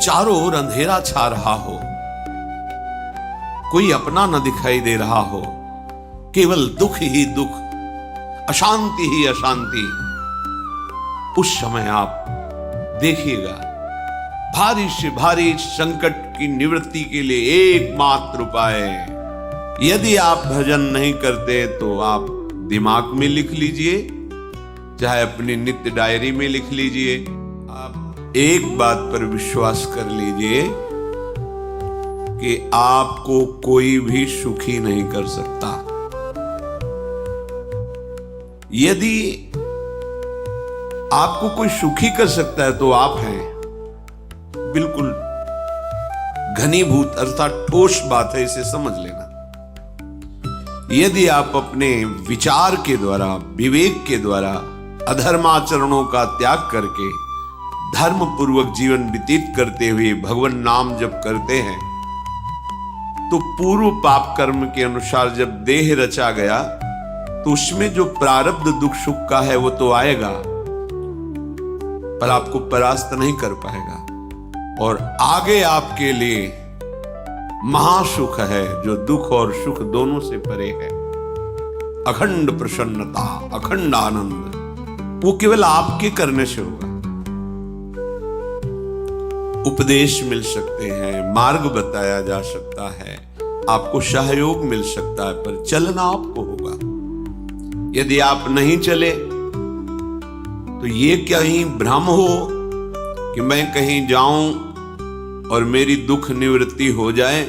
चारों ओर अंधेरा छा रहा हो, कोई अपना न दिखाई दे रहा हो, केवल दुख ही दुख, अशांति ही अशांति, उस समय आप देखिएगा भारी से भारी संकट की निवृत्ति के लिए एकमात्र उपाय, यदि आप भजन नहीं करते तो आप दिमाग में लिख लीजिए, चाहे अपनी नित्य डायरी में लिख लीजिए। आप एक बात पर विश्वास कर लीजिए कि आपको कोई भी सुखी नहीं कर सकता। यदि आपको कोई सुखी कर सकता है तो आप हैं। बिल्कुल घनीभूत अर्थात ठोस बात है, इसे समझ लेना। यदि आप अपने विचार के द्वारा, विवेक के द्वारा अधर्माचरणों का त्याग करके धर्म पूर्वक जीवन व्यतीत करते हुए भगवान नाम जप करते हैं, तो पूर्व पाप कर्म के अनुसार जब देह रचा गया तो उसमें जो प्रारब्ध दुख सुख का है वो तो आएगा, पर आपको परास्त नहीं कर पाएगा। और आगे आपके लिए महासुख है जो दुख और सुख दोनों से परे है। अखंड प्रसन्नता, अखंड आनंद, वो केवल आपके करने से होगा। उपदेश मिल सकते हैं, मार्ग बताया जा सकता है, आपको सहयोग मिल सकता है, पर चलना आपको होगा। यदि आप नहीं चले तो ये कहीं भ्रम हो कि मैं कहीं जाऊं और मेरी दुख निवृत्ति हो जाए,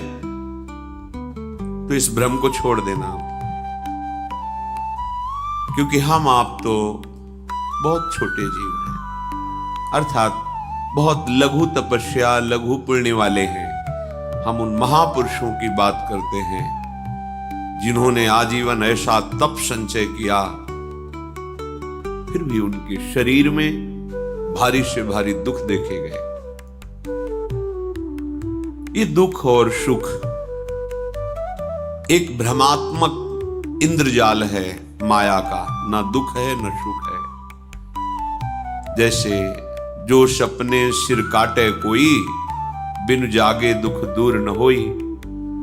तो इस भ्रम को छोड़ देना। क्योंकि हम आप तो बहुत छोटे जीव हैं, अर्थात बहुत लघु तपस्या, लघु पुण्य वाले हैं। हम उन महापुरुषों की बात करते हैं जिन्होंने आजीवन ऐसा तप संचय किया, फिर भी उनके शरीर में भारी से भारी दुख देखे गए। ये दुख और सुख एक भ्रमात्मक इंद्रजाल है माया का, ना दुख है न सुख है। जैसे जो सपने सिर काटे कोई, बिन जागे दुख दूर न होई,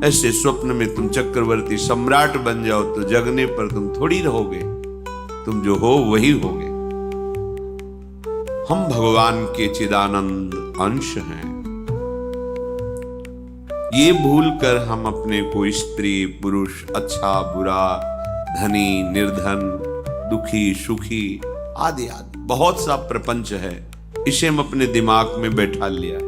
ऐसे स्वप्न में तुम चक्रवर्ती सम्राट बन जाओ तो जगने पर तुम थोड़ी रहोगे, तुम जो हो वही होगे। हम भगवान के चिदानंद अंश हैं। ये भूल कर हम अपने को स्त्री पुरुष, अच्छा बुरा, धनी निर्धन, दुखी सुखी आदि आदि बहुत सा प्रपंच है, इसे हम अपने दिमाग में बैठा लिया है।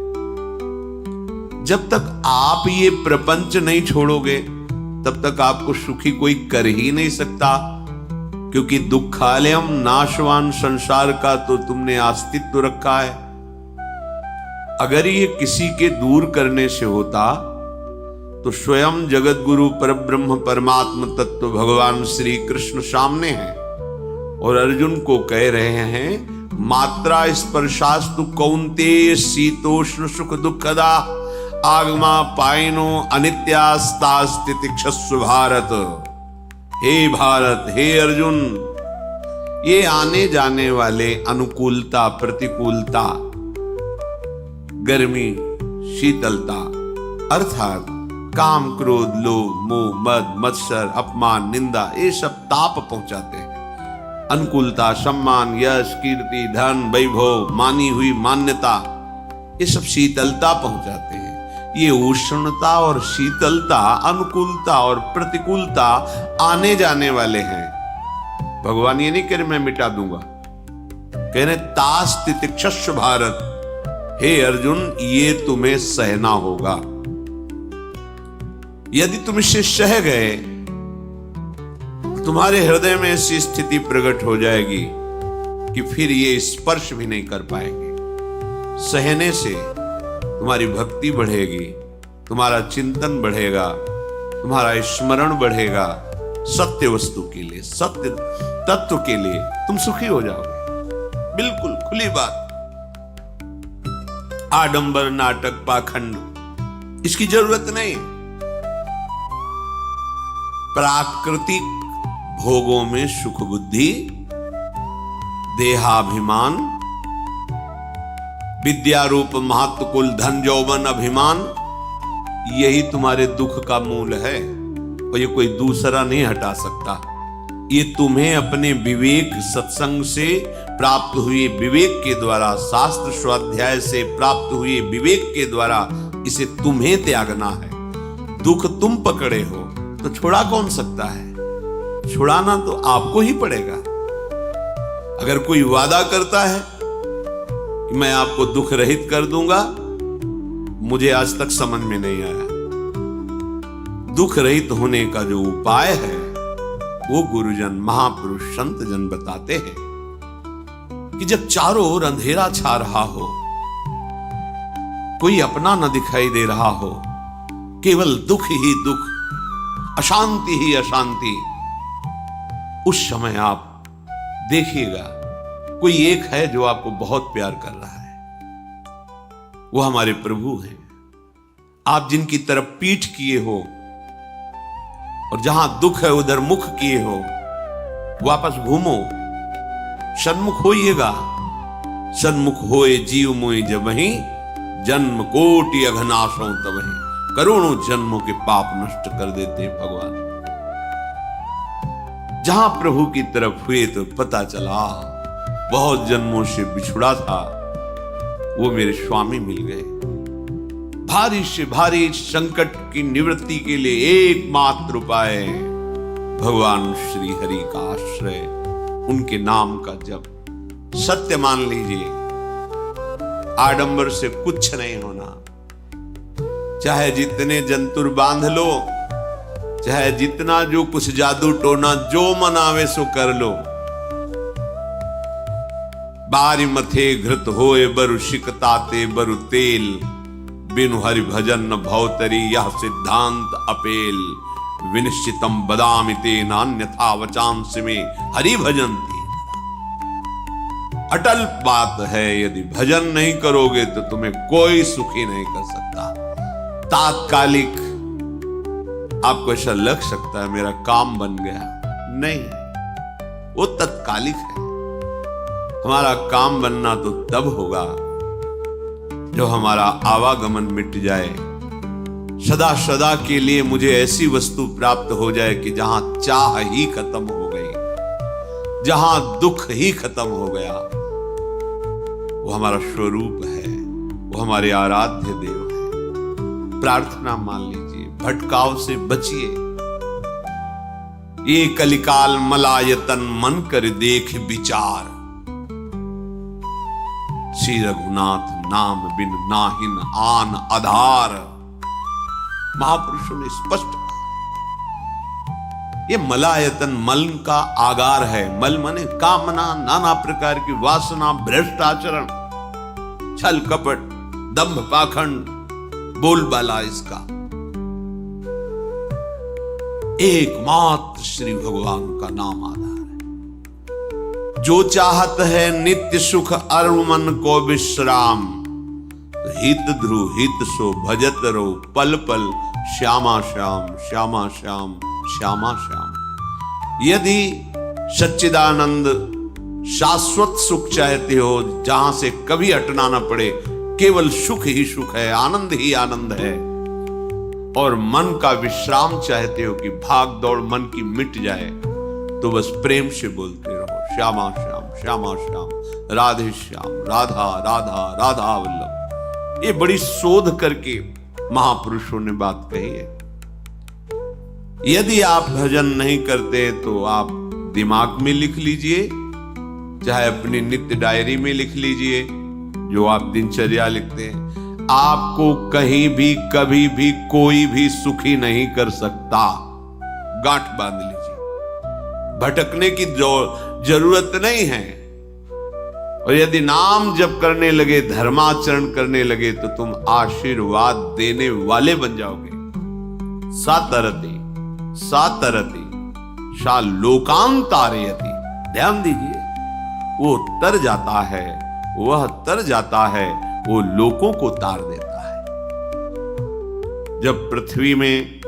जब तक आप ये प्रपंच नहीं छोड़ोगे तब तक आपको सुखी कोई कर ही नहीं सकता, क्योंकि दुखालयम नाशवान संसार का तो तुमने अस्तित्व रखा है। अगर ये किसी के दूर करने से होता तो स्वयं जगत गुरु परब्रह्म परमात्म तत्व भगवान श्री कृष्ण सामने हैं और अर्जुन को कह रहे हैं, मात्रा स्पर्शास्तु कौन्तेय शीतोष्ण सुख दुखदा आगमा पायनो अनित्यास्तास्तितिक्षस्व भारत। हे भारत, हे अर्जुन, ये आने जाने वाले अनुकूलता प्रतिकूलता, गर्मी शीतलता, अर्थात काम क्रोध लोभ मोह मद मत्सर अपमान निंदा, ये सब ताप पहुंचाते हैं। अनुकूलता सम्मान यश कीर्ति धन वैभव, मानी हुई मान्यता, ये सब शीतलता पहुंचाते हैं। ये उष्णता और शीतलता, अनुकूलता और प्रतिकूलता आने जाने वाले हैं। भगवान ये नहीं कह रहे मैं मिटा दूंगा, कह रहे तास तितिक्षस्व भारत। हे अर्जुन, ये तुम्हें सहना होगा। यदि तुम इसे सह गए, तुम्हारे हृदय में ऐसी स्थिति प्रकट हो जाएगी कि फिर ये स्पर्श भी नहीं कर पाएंगे। सहने से तुम्हारी भक्ति बढ़ेगी, तुम्हारा चिंतन बढ़ेगा, तुम्हारा स्मरण बढ़ेगा, सत्य वस्तु के लिए, सत्य तत्व के लिए तुम सुखी हो जाओगे। बिल्कुल खुली बात। आडंबर नाटक पाखंड इसकी जरूरत नहीं। प्राकृतिक भोगों में सुख बुद्धि, देहाभिमान, विद्या रूप महत्व कुल धन यौवन अभिमान, यही तुम्हारे दुख का मूल है और ये कोई दूसरा नहीं हटा सकता। ये तुम्हें अपने विवेक सत्संग से प्राप्त हुए विवेक के द्वारा, शास्त्र स्वाध्याय से प्राप्त हुए विवेक के द्वारा इसे तुम्हें त्यागना है। दुख तुम पकड़े हो तो छुड़ा कौन सकता है? छुड़ाना तो आपको ही पड़ेगा। अगर कोई वादा करता है कि मैं आपको दुख रहित कर दूंगा, मुझे आज तक समझ में नहीं आया। दुख रहित होने का जो उपाय है वो गुरुजन, महापुरुष, संत जन बताते हैं कि जब चारों ओर अंधेरा छा रहा हो, कोई अपना न दिखाई दे रहा हो, केवल दुख ही दुख, अशांति ही अशांति, उस समय आप देखिएगा कोई एक है जो आपको बहुत प्यार कर रहा है। वो हमारे प्रभु हैं। आप जिनकी तरफ पीठ किए हो और जहां दुख है उधर मुख किए हो, वापस घूमो, सन्मुख होइएगा। सन्मुख होए जीव मोहि जबहि, जन्म कोटि अघनाशों तबहि। करोड़ों जन्मों के पाप नष्ट कर देते हैं भगवान। जहां प्रभु की तरफ हुए तो पता चला बहुत जन्मों से बिछुड़ा था, वो मेरे स्वामी मिल गए। भारी से भारी संकट की निवृत्ति के लिए एकमात्र उपाय भगवान श्री हरि का आश्रय, उनके नाम का जप। सत्य मान लीजिए, आडंबर से कुछ नहीं होना। चाहे जितने जंतुर बांध लो, चाहे जितना जो कुछ जादू टोना जो मन आवे सो कर लो। बारी मथे घृत होए बरु शिकताते बरु तेल, बिनु हरि भजन न भवतरी यह सिद्धांत अपेल। विनिश्चितम बदामि तेन अन्यथा वचांस में हरि भजन्ति। अटल बात है, यदि भजन नहीं करोगे तो तुम्हें कोई सुखी नहीं कर सकता। तात्कालिक आपको ऐसा लग सकता है मेरा काम बन गया, नहीं, वो तत्कालिक है। हमारा काम बनना तो तब होगा जो हमारा आवागमन मिट जाए, सदा सदा के लिए मुझे ऐसी वस्तु प्राप्त हो जाए कि जहां चाह ही खत्म हो गई, जहां दुख ही खत्म हो गया। वो हमारा स्वरूप है, वो हमारे आराध्य देव है। प्रार्थना मान लीजिए, भटकाव से बचिए। ये कलिकाल मलायतन मन कर देख विचार, श्री रघुनाथ नाम बिन नाहिन आन आधार। महापुरुषों ने स्पष्ट कहा, ये मलायतन मल का आगार है। मल माने कामना, नाना प्रकार की वासना, भ्रष्ट आचरण, छल कपट, दंभ पाखंड, बोलबाला इसका। एकमात्र श्री भगवान का नाम आधार है। जो चाहत है नित्य सुख अरु मन को विश्राम, हित ध्रुव हित सो भजत रहो पल पल श्यामा श्याम श्यामा श्याम श्यामा श्याम। यदि सच्चिदानंद शाश्वत सुख चाहते हो, जहां से कभी हटना ना पड़े, केवल सुख ही सुख है, आनंद ही आनंद है, और मन का विश्राम चाहते हो कि भाग दौड़ मन की मिट जाए, तो बस प्रेम से बोलते रहो श्यामा श्याम श्यामा श्याम, राधे श्याम, राधा राधा राधा वल्लभ। ये बड़ी शोध करके महापुरुषों ने बात कही है। यदि आप भजन नहीं करते तो आप दिमाग में लिख लीजिए, चाहे अपनी नित्य डायरी में लिख लीजिए, जो आप दिनचर्या लिखते हैं। आपको कहीं भी कभी भी कोई भी सुखी नहीं कर सकता। गांठ बांध लीजिए, भटकने की जरूरत नहीं है। और यदि नाम जप करने लगे, धर्माचरण करने लगे, तो तुम आशीर्वाद देने वाले बन जाओगे। सातरति सातरति सा लोकांतारयति। ध्यान दीजिए, वो तर जाता है, वह तर जाता है, वो लोकों को तार देता है। जब पृथ्वी में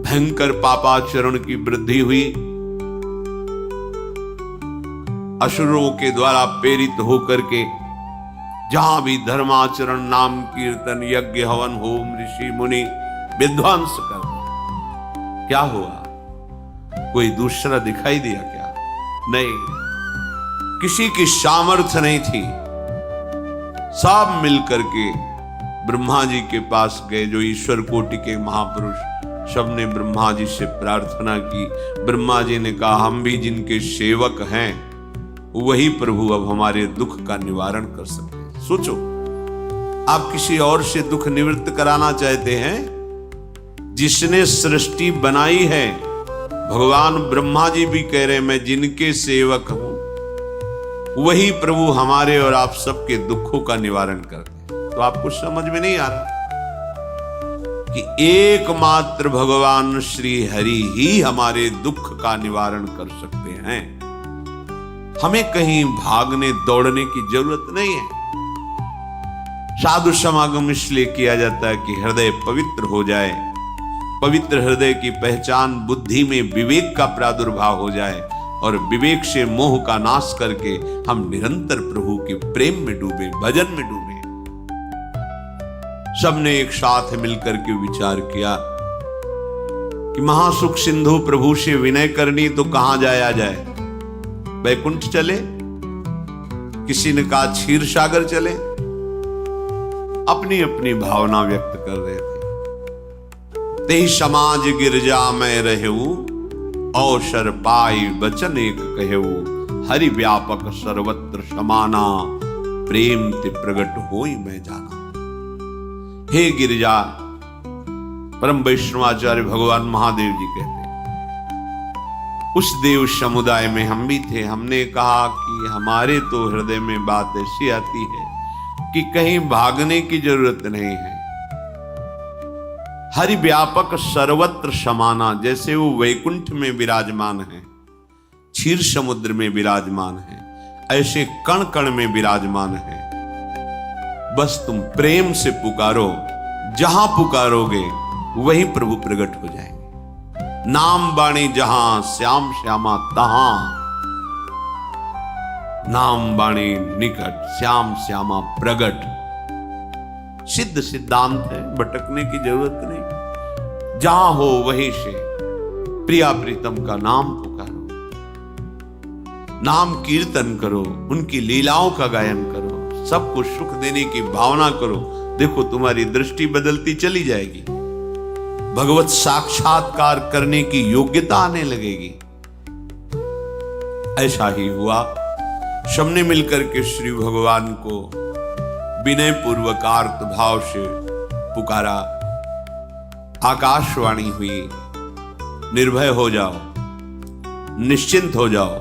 भयंकर पापाचरण की वृद्धि हुई, असुरों के द्वारा प्रेरित होकर के जहां भी धर्माचरण, नाम कीर्तन, यज्ञ, हवन, होम, ऋषि मुनि विध्वंस कर दो। क्या हुआ? कोई दूसरा दिखाई दिया क्या? नहीं, किसी की सामर्थ्य नहीं थी। सब मिलकर के ब्रह्मा जी के पास गए, जो ईश्वर कोटि के महापुरुष। सबने ब्रह्मा जी से प्रार्थना की। ब्रह्मा जी ने कहा, हम भी जिनके सेवक हैं वही प्रभु अब हमारे दुख का निवारण कर सकते हैं। सोचो, आप किसी और से दुख निवृत्त कराना चाहते हैं? जिसने सृष्टि बनाई है, भगवान ब्रह्मा जी भी कह रहे, मैं जिनके सेवक हूं वही प्रभु हमारे और आप सबके दुखों का निवारण करते हैं। तो आपको समझ में नहीं आ रहा कि एकमात्र भगवान श्री हरि ही हमारे दुख का निवारण कर सकते हैं। हमें कहीं भागने दौड़ने की जरूरत नहीं है। साधु समागम इसलिए किया जाता है कि हृदय पवित्र हो जाए। पवित्र हृदय की पहचान बुद्धि में विवेक का प्रादुर्भाव हो जाए और विवेक से मोह का नाश करके हम निरंतर प्रभु के प्रेम में डूबे, भजन में डूबे। सबने एक साथ मिलकर के विचार किया कि महासुख सिंधु प्रभु से विनय करनी तो कहां जाया जाए? वैकुंठ चले, किसी ने कहा क्षीर सागर चले। अपनी अपनी भावना व्यक्त कर रहे थे। ते समाज गिरजा में रहू, अवसर पाई बचन एक कहू, हरि व्यापक सर्वत्र समाना, प्रेम ते प्रगट होई मैं जाना। हे गिरिजा, परम वैष्णवाचार्य भगवान महादेव जी कहते, उस देव समुदाय में हम भी थे। हमने कहा कि हमारे तो हृदय में बात ऐसी आती है कि कहीं भागने की जरूरत नहीं है। हरि व्यापक सर्वत्र समाना, जैसे वो वैकुंठ में विराजमान है, क्षीर समुद्र में विराजमान है, ऐसे कण कण में विराजमान है। बस तुम प्रेम से पुकारो, जहां पुकारोगे वही प्रभु प्रकट हो जाएंगे। नाम बाणी जहां, श्याम श्यामा तहां। नाम बाणी निकट, श्याम श्यामा प्रगट। सिद्ध सिद्धांत है, भटकने की जरूरत नहीं। जहां हो वहीं से प्रिया प्रीतम का नाम पुकारो, नाम कीर्तन करो, उनकी लीलाओं का गायन करो, सबको सुख देने की भावना करो। देखो, तुम्हारी दृष्टि बदलती चली जाएगी, भगवत साक्षात्कार करने की योग्यता आने लगेगी। ऐसा ही हुआ। सबने मिलकर के श्री भगवान को विनय पूर्वक आर्त भाव से पुकारा। आकाशवाणी हुई, निर्भय हो जाओ, निश्चिंत हो जाओ,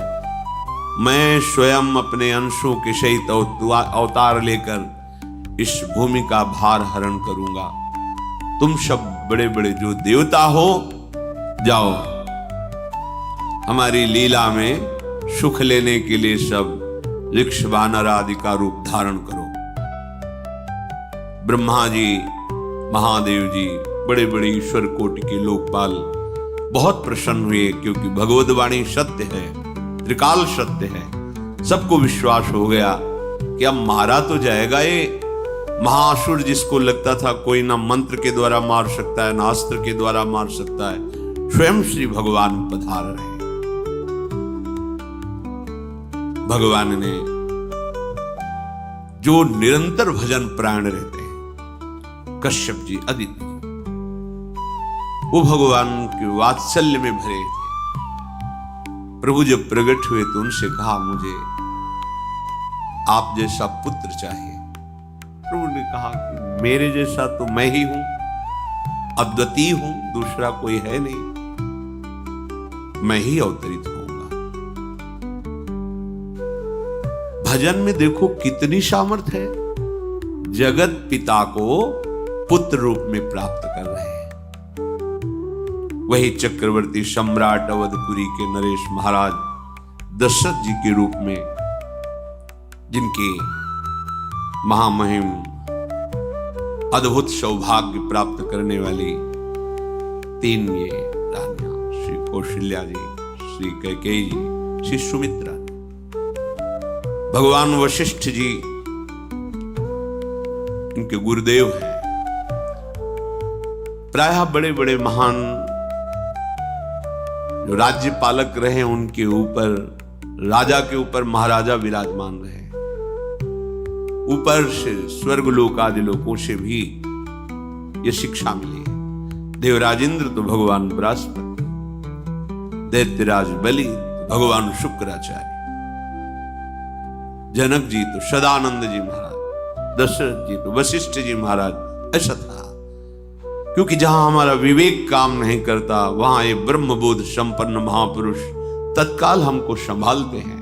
मैं स्वयं अपने अंशों के सहित अवतार लेकर इस भूमि का भार हरण करूंगा। तुम सब बड़े बड़े जो देवता हो, जाओ हमारी लीला में सुख लेने के लिए सब ऋक्ष वानर आदि का रूप धारण करो। ब्रह्मा जी, महादेव जी, बड़े बड़े ईश्वर कोटि के लोकपाल बहुत प्रसन्न हुए, क्योंकि भगवत वाणी सत्य है, त्रिकाल सत्य है। सबको विश्वास हो गया कि अब मारा तो जाएगा ये महासुर, जिसको लगता था कोई ना मंत्र के द्वारा मार सकता है, ना अस्त्र के द्वारा मार सकता है। स्वयं श्री भगवान पधार रहे। भगवान ने जो निरंतर भजन प्राण रहते हैं, कश्यप जी, अदिति, वो भगवान के वात्सल्य में भरे थे। प्रभु जब प्रकट हुए तो उनसे कहा, मुझे आप जैसा पुत्र चाहिए। प्रभु ने कहा कि मेरे जैसा तो मैं ही हूं, अद्वितीय हूं, दूसरा कोई है नहीं, मैं ही अवतरित होऊंगा। भजन में देखो कितनी सामर्थ्य है। जगत पिता को पुत्र रूप में प्राप्त कर रहे हैं। वही चक्रवर्ती सम्राट अवधपुरी के नरेश महाराज दशरथ जी के रूप में, जिनके महामहिम अद्भुत सौभाग्य प्राप्त करने वाली तीन ये रानियां, श्री कौशल्या जी, श्री कैकेयी जी, श्री सुमित्रा। भगवान वशिष्ठ जी इनके गुरुदेव हैं। प्रायः बड़े बड़े महान जो राज्य पालक रहे उनके ऊपर, राजा के ऊपर महाराजा विराजमान रहे। ऊपर से स्वर्गलोक आदि लोकों से भी ये शिक्षा मिली। देवराजेंद्र तो भगवान बृहस्पति, दैत्यराज बलि तो भगवान शुक्राचार्य, जनक जी तो सदानंद जी महाराज, दशरथ जी तो वशिष्ठ जी महाराज। ऐसा था क्योंकि जहां हमारा विवेक काम नहीं करता वहां ये ब्रह्मबोध संपन्न महापुरुष तत्काल हमको संभालते हैं।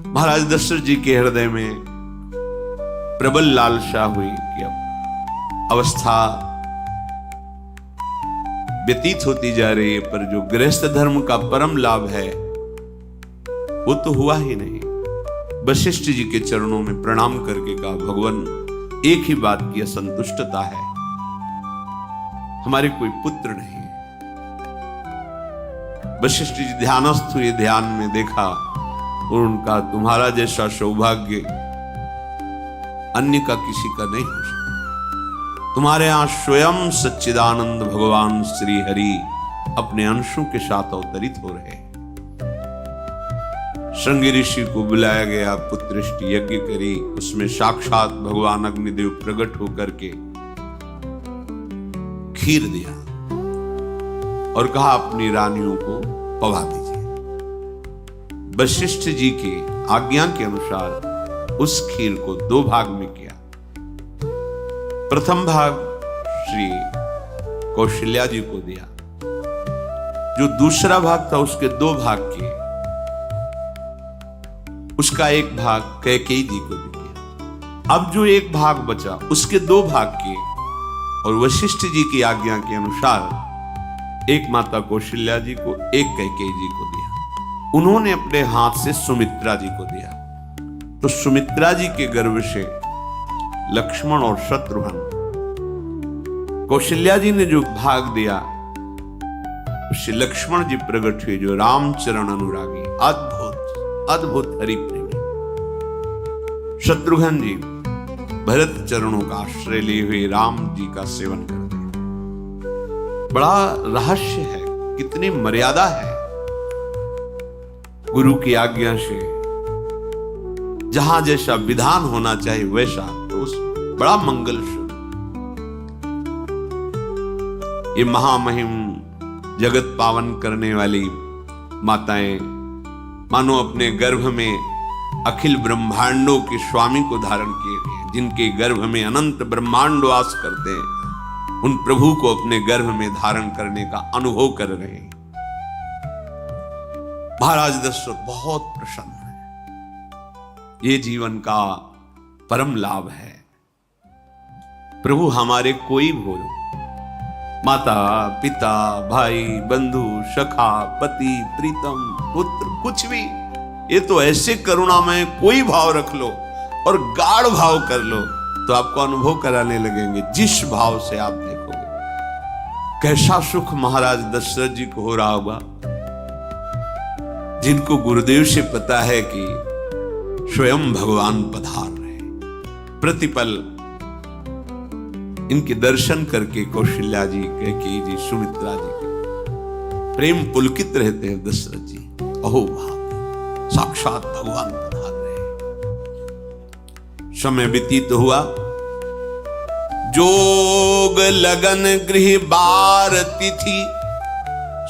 महाराज दशरथ जी के हृदय में प्रबल लालसा हुई कि अब अवस्था व्यतीत होती जा रही है, पर जो गृहस्थ धर्म का परम लाभ है वो तो हुआ ही नहीं। वशिष्ठ जी के चरणों में प्रणाम करके कहा, भगवान एक ही बात की असंतुष्टता है, हमारे कोई पुत्र नहीं। वशिष्ठ जी ध्यानस्थ हुए, ध्यान में देखा और उनका तुम्हारा जैसा सौभाग्य अन्य का किसी का नहीं हो सकता। तुम्हारे यहां स्वयं सच्चिदानंद भगवान श्री हरि अपने अंशों के साथ अवतरित हो रहे। श्रृंगी ऋषि को बुलाया गया, पुत्रष्टि यज्ञ करी, उसमें साक्षात भगवान अग्निदेव प्रकट होकर के खीर दिया और कहा अपनी रानियों को पवा दीजिए। वशिष्ठ जी की आज्ञा के अनुसार उस खीर को 2 भाग में किया। प्रथम भाग श्री कौशल्या जी को दिया, जो दूसरा भाग था उसके 2 भाग किए, उसका 1 भाग कैकेयी जी को दिया। अब जो 1 भाग बचा उसके 2 भाग किए और वशिष्ठ जी की आज्ञा के अनुसार एक माता कौशल्या जी को, एक कैकेयी जी को दिया। उन्होंने अपने हाथ से सुमित्रा जी को दिया। तो सुमित्रा जी के गर्भ से लक्ष्मण और शत्रुघ्न, कौशल्या जी ने जो भाग दिया उससे लक्ष्मण जी प्रकट हुए, जो रामचरण अनुरागी, अद्भुत अद्भुत हरि प्रेमी। शत्रुघ्न जी भरत चरणों का आश्रय लिए हुए राम जी का सेवन करते हैं। बड़ा रहस्य है, कितनी मर्यादा है। गुरु की आज्ञा से जहां जैसा विधान होना चाहिए वैसा, तो उस बड़ा मंगल शुभ। ये महामहिम जगत पावन करने वाली माताएं मानो अपने गर्भ में अखिल ब्रह्मांडों के स्वामी को धारण किए हुए हैं, जिनके गर्भ में अनंत ब्रह्मांड वास करते हैं, उन प्रभु को अपने गर्भ में धारण करने का अनुभव कर रहे हैं। महाराज दशरथ बहुत प्रसन्न है। ये जीवन का परम लाभ है। प्रभु हमारे कोई भी हो, माता पिता भाई बंधु सखा पति प्रीतम पुत्र, कुछ भी, ये तो ऐसे करुणा में कोई भाव रख लो और गाढ़ भाव कर लो तो आपको अनुभव कराने लगेंगे। जिस भाव से आप देखोगे कैसा सुख महाराज दशरथ जी को हो रहा होगा, जिनको गुरुदेव से पता है कि स्वयं भगवान पधार रहे। प्रतिपल इनके दर्शन करके कौशल्या जी, कैकेयी जी, सुमित्रा जी के प्रेम पुलकित रहते हैं। दशरथ जी अहो भाव, साक्षात भगवान पधार रहे। समय व्यतीत हुआ, जोग लगन गृह बार तिथि,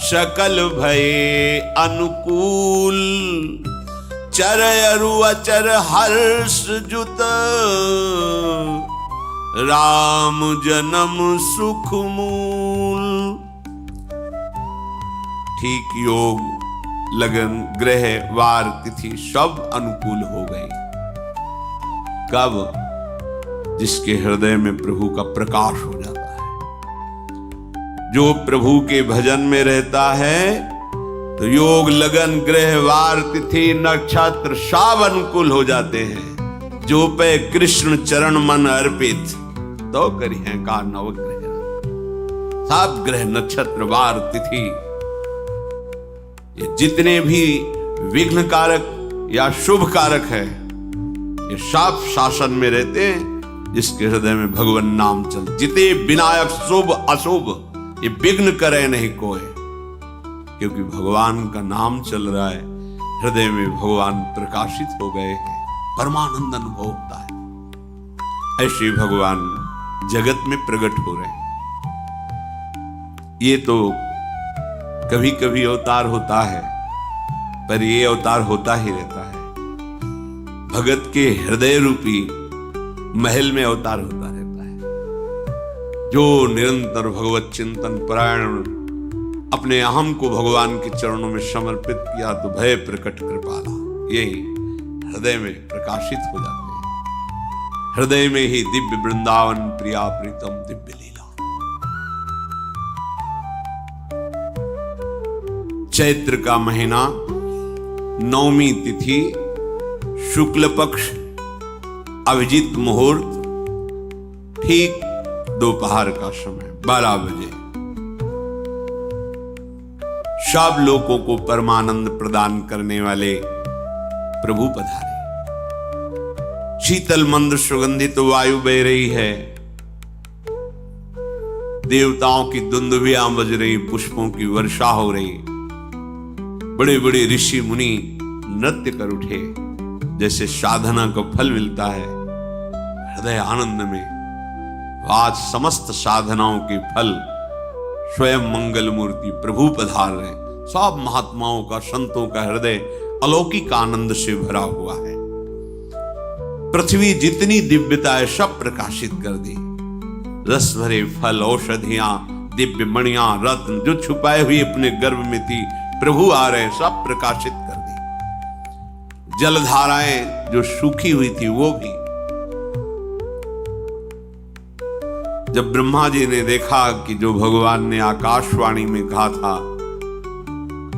सकल भये अनुकूल, चर अरु अचर हर्ष जुत, राम जन्म सुख मूल। ठीक योग लगन ग्रह वार तिथि सब अनुकूल हो गए। कब? जिसके हृदय में प्रभु का प्रकाश हो जाता है। जो प्रभु के भजन में रहता है तो योग लगन ग्रह वार तिथि नक्षत्र सब अनुकूल हो जाते हैं। जो पे कृष्ण चरण मन अर्पित, तो करी है का नवग्रह, सब ग्रह नक्षत्र वार तिथि, ये जितने भी विघ्न कारक या शुभ कारक है, ये सब शासन में रहते हैं जिसके हृदय में भगवान नाम चल। जिते विनायक शुभ अशुभ ये विघ्न करे नहीं कोई, क्योंकि भगवान का नाम चल रहा है, हृदय में भगवान प्रकाशित हो गए हैं, परमानंद अनुभव होता है। ऐसे भगवान जगत में प्रकट हो रहे हैं। ये तो कभी कभी अवतार होता है, पर ये अवतार होता ही रहता है। भगत के हृदय रूपी महल में अवतार होता रहता है। जो निरंतर भगवत चिंतन परायण अपने अहम को भगवान के चरणों में समर्पित किया तो भय प्रकट कृपाला, यही हृदय में प्रकाशित हो जाते हैं। हृदय में ही दिव्य वृंदावन प्रिया प्रीतम दिव्य लीला। चैत्र का महीना, नवमी तिथि, शुक्ल पक्ष, अभिजीत मुहूर्त, ठीक दोपहर का समय 12 बजे। सब लोगों को परमानंद प्रदान करने वाले प्रभु पधारे। शीतल मंद सुगंधित वायु बह रही है, देवताओं की दुंदुभियां बज रही, पुष्पों की वर्षा हो रही, बड़े बड़े ऋषि मुनि नृत्य कर उठे। जैसे साधना को फल मिलता है हृदय आनंद में, आज समस्त साधनाओं के फल स्वयं मंगल मूर्ति प्रभु पधार रहे। सब महात्माओं का, संतों का हृदय अलौकिक आनंद से भरा हुआ है। पृथ्वी जितनी दिव्यता है सब प्रकाशित कर दी। रस भरे फल, औषधियां, दिव्य मणियां, रत्न जो छुपाए हुए अपने गर्भ में थी, प्रभु आ रहे, सब प्रकाशित कर दी। जलधाराएं जो सूखी हुई थी वो भी। जब ब्रह्मा जी ने देखा कि जो भगवान ने आकाशवाणी में कहा था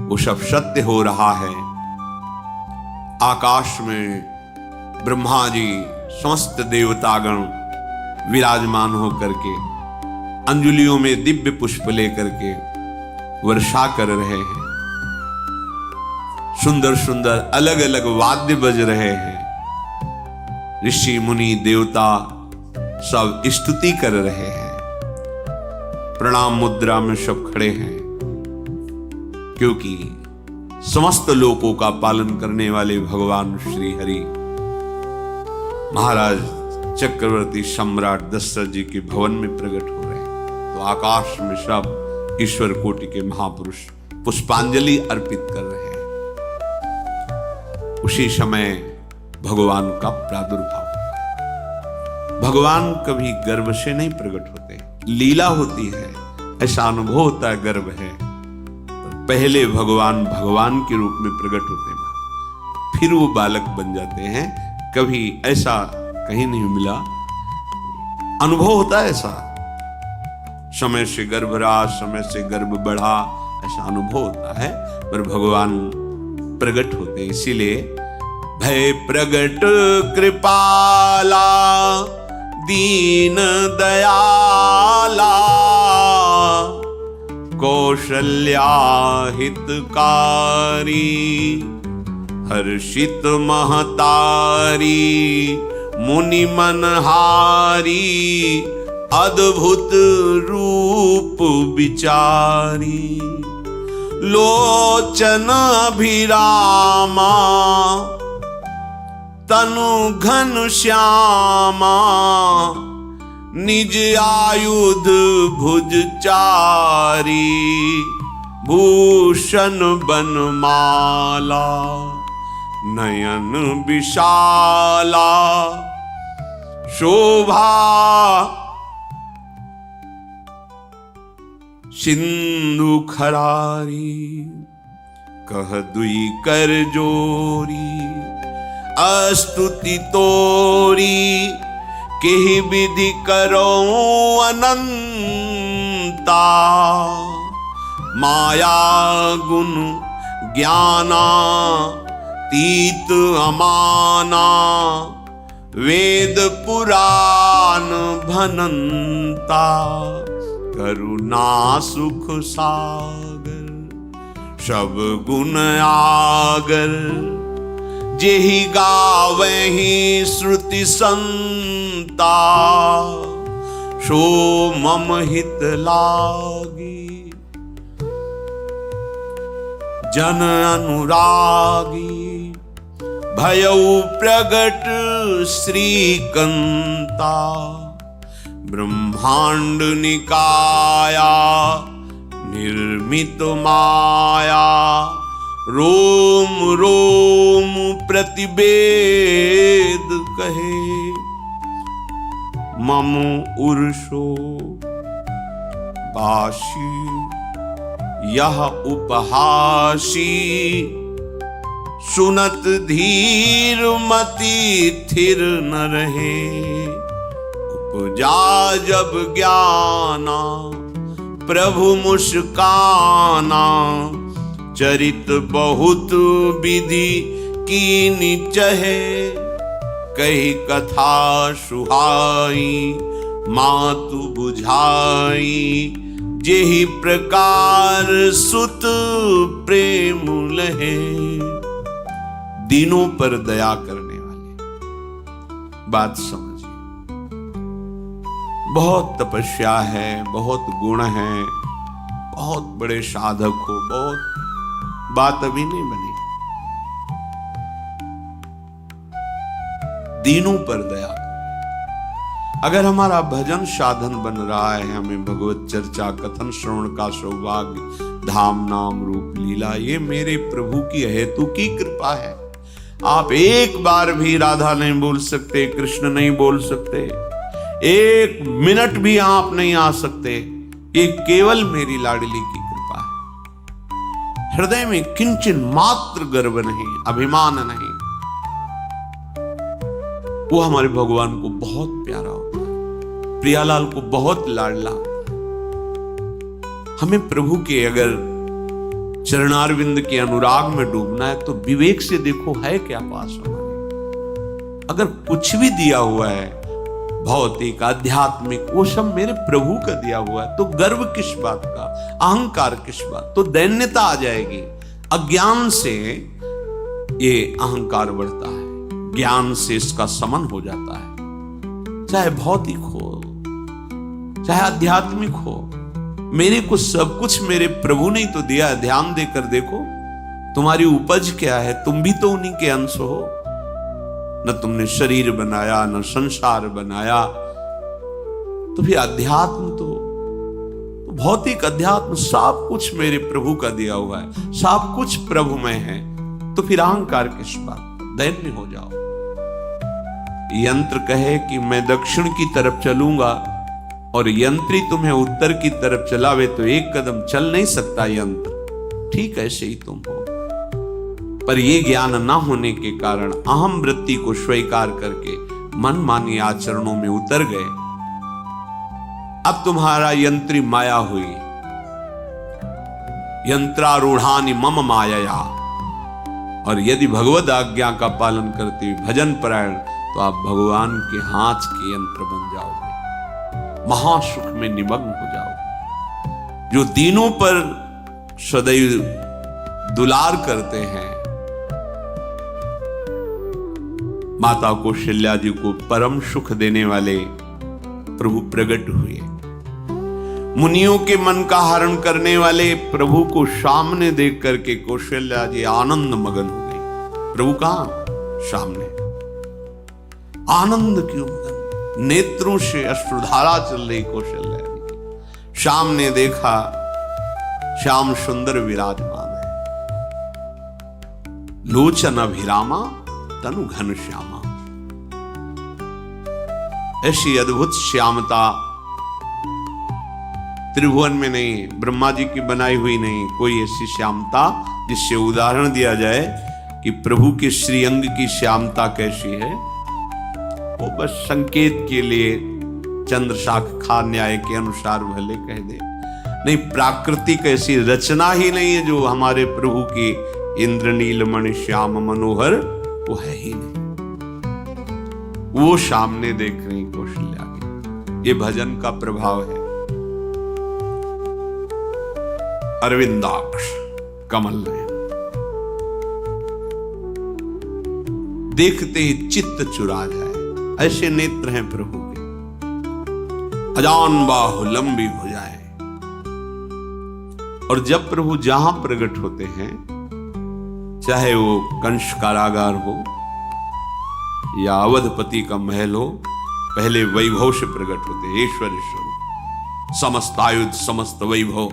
वो सब सत्य हो रहा है, आकाश में ब्रह्मा जी समस्त देवतागण विराजमान होकर के अंजलियों में दिव्य पुष्प लेकर के वर्षा कर रहे हैं। सुंदर सुंदर अलग अलग वाद्य बज रहे हैं। ऋषि मुनि देवता सब स्तुति कर रहे हैं। प्रणाम मुद्रा में सब खड़े हैं, क्योंकि समस्त लोकों का पालन करने वाले भगवान श्री हरि महाराज चक्रवर्ती सम्राट दशरथ जी के भवन में प्रकट हो रहे हैं। तो आकाश में सब ईश्वर कोटि के महापुरुष पुष्पांजलि अर्पित कर रहे हैं। उसी समय भगवान का प्रादुर्भाव। भगवान कभी गर्भ से नहीं प्रकट होते, लीला होती है, ऐसा अनुभव होता है गर्भ है। पहले भगवान भगवान के रूप में प्रकट होते हैं, फिर वो बालक बन जाते हैं। कभी ऐसा कहीं नहीं मिला, अनुभव होता है ऐसा। समय से गर्भ रहा, समय से गर्भ बढ़ा, ऐसा अनुभव होता है। पर भगवान प्रकट होते, इसीलिए भय प्रगट कृपाला दीन दयाला कौशल्या हितकारी हर्षित महतारी मुनि मनहारी अद्भुत रूप विचारी लोचन अभिरामा तनु घन श्यामा निज आयुध भुज चारी भूषण बनमाला नयन विशाला शोभा सिंधु खरारी कह दुई कर जोरी अस्तुति तोरी केहि विधि करो अनंता माया गुण ज्ञाना तीत अमाना वेद पुराण भनंता करुणा सुख सागर सब गुण आगर जेहि गावहि श्रुति संता, सो मम हित लागी। जन अनुरागी भयउ प्रगट श्रीकंता, ब्रह्मांड निकाया निर्मित माया, रोम रोम प्रतिवेद कहे, मम उर्षो बाशी यह उपहासी, सुनत धीर मति थिर न रहे, उपजा जब ज्ञाना प्रभु मुस्काना, चरित बहुत विधि कीनी चहे, कही कथा सुहाई मातु बुझाई, जेहि प्रकार सुत प्रेम लहे। दीनों पर दया करने वाले, बात समझिए। बहुत तपस्या है, बहुत गुण है, बहुत बड़े साधक हो, बहुत बात अभी नहीं बनी। दीनों पर दया करें। अगर हमारा भजन साधन बन रहा है, हमें भगवत चर्चा कथन श्रवण का सौभाग्य, धाम नाम रूप लीला, ये मेरे प्रभु की हेतु की कृपा है। आप एक बार भी राधा नहीं बोल सकते, कृष्ण नहीं बोल सकते, एक मिनट भी आप नहीं आ सकते, ये केवल मेरी लाडली की कृपा है। हृदय में किंचन मात्र गर्व नहीं, अभिमान नहीं। वो हमारे भगवान को बहुत प्यारा होता है, प्रियालाल को बहुत लाडला होता है। हमें प्रभु के अगर चरणारविंद के अनुराग में डूबना है तो विवेक से देखो है क्या पास हमारे। अगर कुछ भी दिया हुआ है भौतिक आध्यात्मिक, वो सब मेरे प्रभु का दिया हुआ है, तो गर्व किस बात का, अहंकार किस बात, तो दैन्यता आ जाएगी। अज्ञान से ये अहंकार बढ़ता है, ज्ञान से इसका समन हो जाता है। चाहे भौतिक हो चाहे आध्यात्मिक हो, मेरे को सब कुछ मेरे प्रभु ने तो दिया है। ध्यान देकर देखो तुम्हारी उपज क्या है, तुम भी तो उन्हीं के अंश हो। न तुमने शरीर बनाया, न संसार बनाया, तो फिर अध्यात्म तो भौतिक अध्यात्म सब कुछ मेरे प्रभु का दिया हुआ है, सब कुछ प्रभु में है। तो फिर अहंकार किस बात, दैन्य हो जाओ। यंत्र कहे कि मैं दक्षिण की तरफ चलूंगा और यंत्री तुम्हें उत्तर की तरफ चलावे तो एक कदम चल नहीं सकता यंत्र, ठीक ऐसे ही तुम हो। पर यह ज्ञान न होने के कारण अहम वृत्ति को स्वीकार करके मनमानी आचरणों में उतर गए। अब तुम्हारा यंत्री माया हुई, यंत्रारूढ़ानि मम मायया। और यदि भगवद आज्ञा का पालन करते हुए भजन परायण, तो आप भगवान के हाथ के यंत्र बन जाओगे, महासुख में निमग्न हो जाओगे। जो दीनों पर सदैव दुलार करते हैं, माता कौशल्या जी को परम सुख देने वाले प्रभु प्रकट हुए। मुनियों के मन का हरण करने वाले प्रभु को सामने देख करके कौशल्या जी आनंद मगन हो गई। प्रभु कहां? सामने। आनंद क्यों मगन? नेत्रों से अश्रुधारा चल रही कौशल्या जी। सामने देखा श्याम सुंदर विराजमान है, लोचन अभिरामा तनु घन श्यामा। ऐसी अद्भुत श्यामता त्रिभुवन में नहीं, ब्रह्मा जी की बनाई हुई नहीं, कोई ऐसी श्यामता जिससे उदाहरण दिया जाए कि प्रभु के श्रीअंग की श्यामता कैसी है। वो बस संकेत के लिए चंद्र शाखा न्याय के अनुसार भले कह दे, नहीं प्राकृतिक ऐसी रचना ही नहीं है जो हमारे प्रभु की इंद्रनीलमणि श्याम मनोहर, वो है ही नहीं। वो सामने देख रही कौशल्या की, ये भजन का प्रभाव है। अरविंदाक्ष कमल नयन, देखते ही चित्त चुरा जाए, ऐसे नेत्र हैं प्रभु के। अजान बाहु लंबी भुजाएं। और जब प्रभु जहां प्रकट होते हैं, चाहे वो कंस कारागार हो या अवधपति का महल हो, पहले वैभव से प्रकट होते हैं। ईश्वर स्वरूप, समस्त आयुध, समस्त वैभव,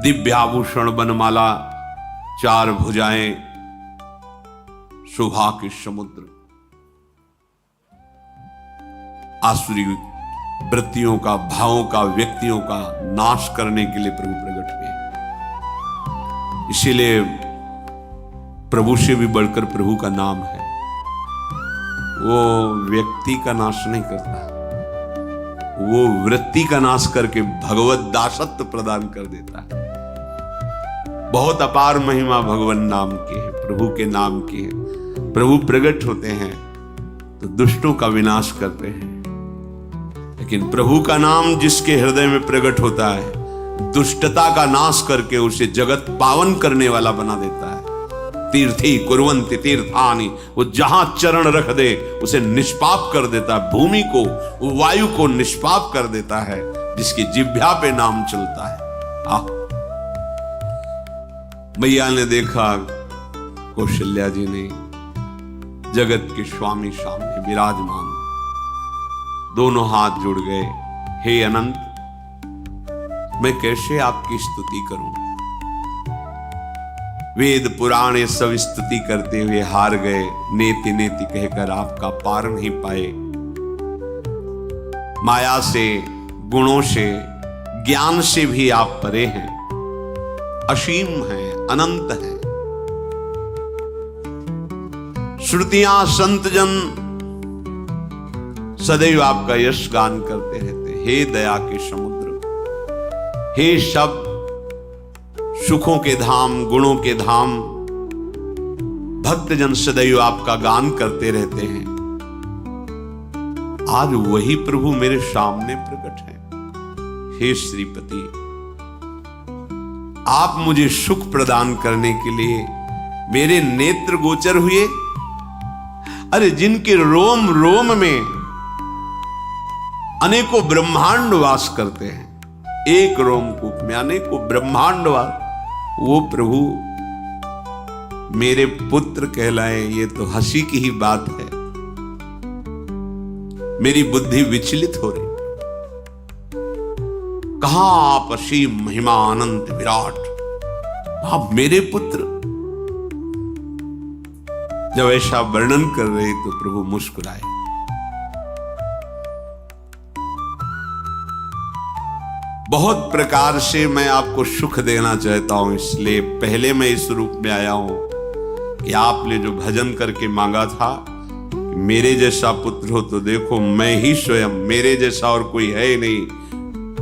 दिव्याभूषण, बनमाला, चार भुजाएं, शोभा के समुद्र, आसुरी वृत्तियों का, भावों का, व्यक्तियों का नाश करने के लिए प्रभु प्रकट हुए। इसीलिए प्रभु से भी बढ़कर प्रभु का नाम है। वो व्यक्ति का नाश नहीं करता, वो वृत्ति का नाश करके भगवत दासत्व प्रदान कर देता है। बहुत अपार महिमा भगवान नाम की है, प्रभु के नाम की है। प्रभु प्रकट होते हैं तो दुष्टों का विनाश करते हैं, लेकिन प्रभु का नाम जिसके हृदय में प्रकट होता है, दुष्टता का नाश करके उसे जगत पावन करने वाला बना देता है। तीर्थी कुर्वन्ति तीर्थानि, वो जहां चरण रख दे उसे निष्पाप कर देता है। भूमि को, वायु को निष्पाप कर देता है, जिसकी जिह्वा पे नाम चलता है। मैया ने देखा, कौशल्या जी ने, जगत के स्वामी सामने विराजमान, दोनों हाथ जुड़ गए। हे अनंत, मैं कैसे आपकी स्तुति करूं? वेद पुराण ये सब स्तुति करते हुए हार गए। नेति नेति कहकर आपका पार नहीं पाए। माया से, गुणों से, ज्ञान से भी आप परे हैं, असीम हैं, अनंत हैं। श्रुतियां, संतजन सदैव आपका यश गान करते रहते। हे दया के समुद्र, हे शब्द, सुखों के धाम, गुणों के धाम, भक्तजन सदैव आपका गान करते रहते हैं। आज वही प्रभु मेरे सामने प्रकट है। हे श्रीपति, आप मुझे सुख प्रदान करने के लिए मेरे नेत्र गोचर हुए। अरे जिनके रोम रोम में अनेकों ब्रह्मांड वास करते हैं, एक रोमकूप में अनेकों ब्रह्मांड वास, वो प्रभु मेरे पुत्र कहलाए, ये तो हंसी की ही बात है। मेरी बुद्धि विचलित हो रही। कहां आप असीम महिमा अनंत विराट, आप मेरे पुत्र? जब ऐसा वर्णन कर रहे तो प्रभु मुस्कुराए। बहुत प्रकार से मैं आपको सुख देना चाहता हूं, इसलिए पहले मैं इस रूप में आया हूं कि आपने जो भजन करके मांगा था, मेरे जैसा पुत्र हो तो देखो मैं ही स्वयं, मेरे जैसा और कोई है ही नहीं,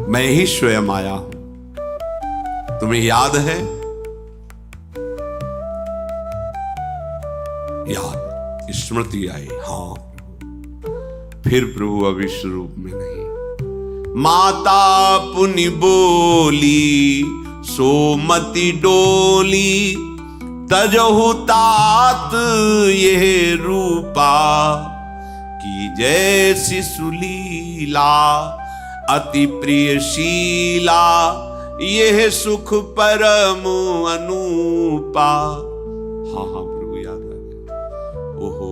मैं ही स्वयं आया हूं। तुम्हें याद है? याद, स्मृति आई। हाँ, फिर प्रभु अब इस रूप में नहीं। माता पुनि बोली सोमति डोली, तजहु तात ये रूपा, की जैसी सुलीला अति प्रियशीला, यह सुख परम अनूपा। हाँ हाँ प्रभु याद आ गया। ओहो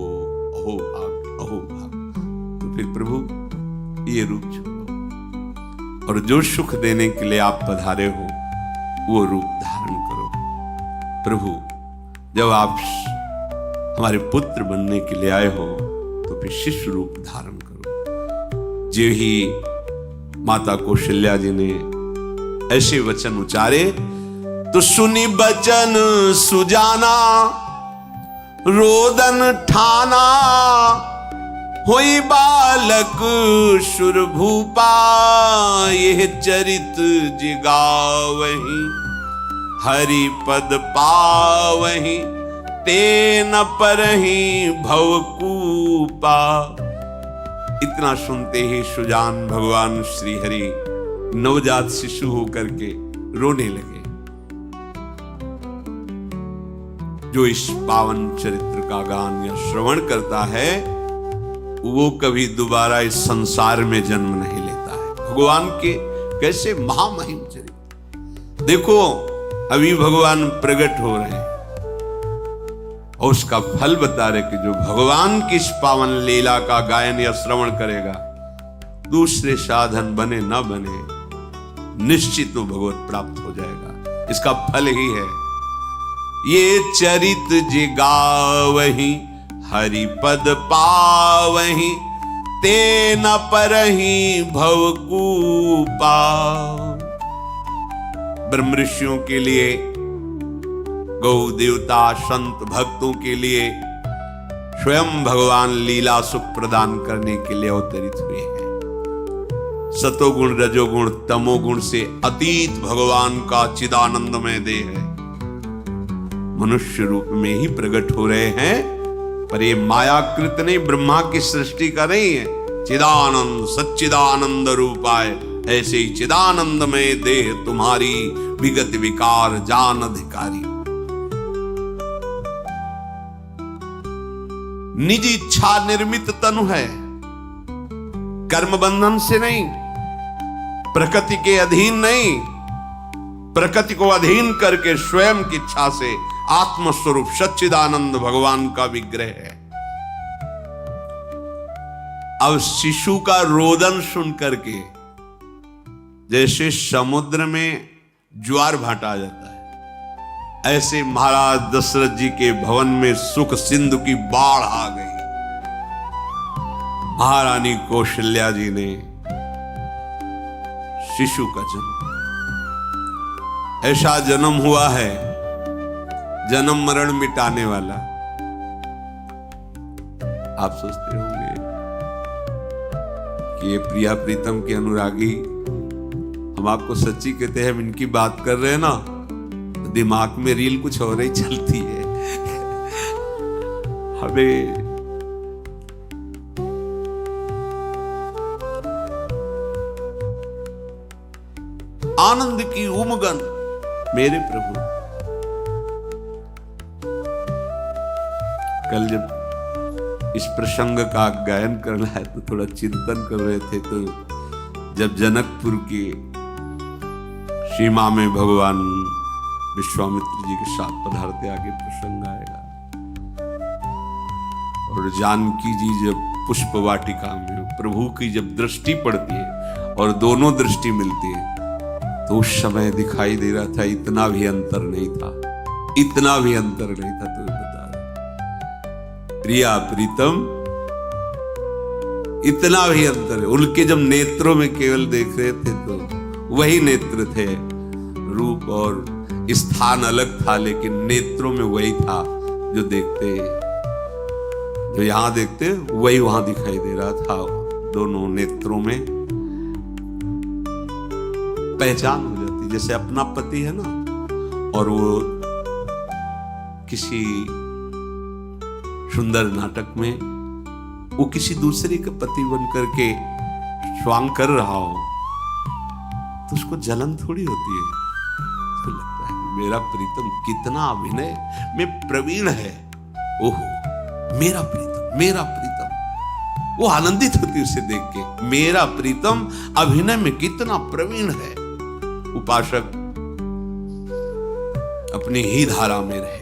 अहो भाग, अहो भाग। तो फिर प्रभु ये रूप छोड़ो और जो सुख देने के लिए आप पधारे हो वो रूप धारण करो। प्रभु, जब आप हमारे पुत्र बनने के लिए आए हो तो फिर शिष्य रूप धारण करो। जो ही माता कौशल्या जी ने ऐसे वचन उचारे तो सुनी बचन सुजाना, रोदन ठाना, होई बालक सुरभूपा, यह चरित जिगावहि, हरि पद पावहि, तेन परहि भवकूपा। इतना सुनते ही सुजान भगवान श्री हरि नवजात शिशु होकर के रोने लगे। जो इस पावन चरित्र का गान या श्रवण करता है वो कभी दोबारा इस संसार में जन्म नहीं लेता है। भगवान के कैसे महामहिम चरित्र, देखो अभी भगवान प्रकट हो रहे हैं और उसका फल बता रहे कि जो भगवान की इस पावन लीला का गायन या श्रवण करेगा, दूसरे साधन बने न बने, निश्चित वो भगवत प्राप्त हो जाएगा। इसका फल ही है ये चरित जे गावहि हरि पद पावहि, ते न परहि भवकूपा। ब्रह्म ऋषियों के लिए, गौ देवता संत भक्तों के लिए स्वयं भगवान लीला सुख प्रदान करने के लिए अवतरित हुए हैं। सतोगुण रजोगुण तमोगुण से अतीत भगवान का चिदानंदमय देह है, मनुष्य रूप में ही प्रकट हो रहे हैं। पर ये मायाकृत नहीं, ब्रह्मा की सृष्टि का नहीं है। चिदानंद सच्चिदानंद रूपाय, ऐसे ही चिदानंदमय देह तुम्हारी, विगत विकार जान अधिकारी। निज इच्छा निर्मित तनु है, कर्म बंधन से नहीं, प्रकृति के अधीन नहीं, प्रकृति को अधीन करके स्वयं की इच्छा से आत्मस्वरूप सच्चिदानंद भगवान का विग्रह है। अब शिशु का रोदन सुन करके जैसे समुद्र में ज्वार भाटा जाता है, ऐसे महाराज दशरथ जी के भवन में सुख सिंधु की बाढ़ आ गई। महारानी कौशल्या जी ने शिशु का जन्म, ऐसा जन्म हुआ है जन्म मरण मिटाने वाला। आप सोचते होंगे कि ये प्रिया प्रीतम के अनुरागी, हम आपको सच्ची कहते हैं, हम इनकी बात कर रहे हैं ना तो दिमाग में रील कुछ और ही चलती है। हमें आनंद की उमगन मेरे प्रभु। कल जब इस प्रसंग का गायन करना है तो थोड़ा चिंतन कर रहे थे, तो जब जनकपुर की सीमा में भगवान विश्वामित्र जी के साथ पधारते, आगे प्रसंग आएगा, और जानकी जी जब पुष्प वाटिका में प्रभु की जब दृष्टि पड़ती है और दोनों दृष्टि मिलती है, तो उस समय दिखाई दे रहा था इतना भी अंतर नहीं था, इतना भी अंतर नहीं था। तो बता प्रिया प्रीतम, इतना भी अंतर है। उनके जब नेत्रों में केवल देख रहे थे तो वही नेत्र थे, रूप और स्थान अलग था, लेकिन नेत्रों में वही था जो देखते, जो यहां देखते वही वहां दिखाई दे रहा था। दोनों नेत्रों में पहचान हो जाती, जैसे अपना पति है ना, और वो किसी सुंदर नाटक में वो किसी दूसरे के पति बन करके स्वांग कर रहा हो तो उसको जलन थोड़ी होती है, तो लगता है मेरा प्रीतम कितना अभिनय में प्रवीण है, ओहो मेरा प्रीतम, मेरा प्रीतम। वो आनंदित होती उसे देख के, मेरा प्रीतम अभिनय में कितना प्रवीण है। उपासक अपनी ही धारा में रहे,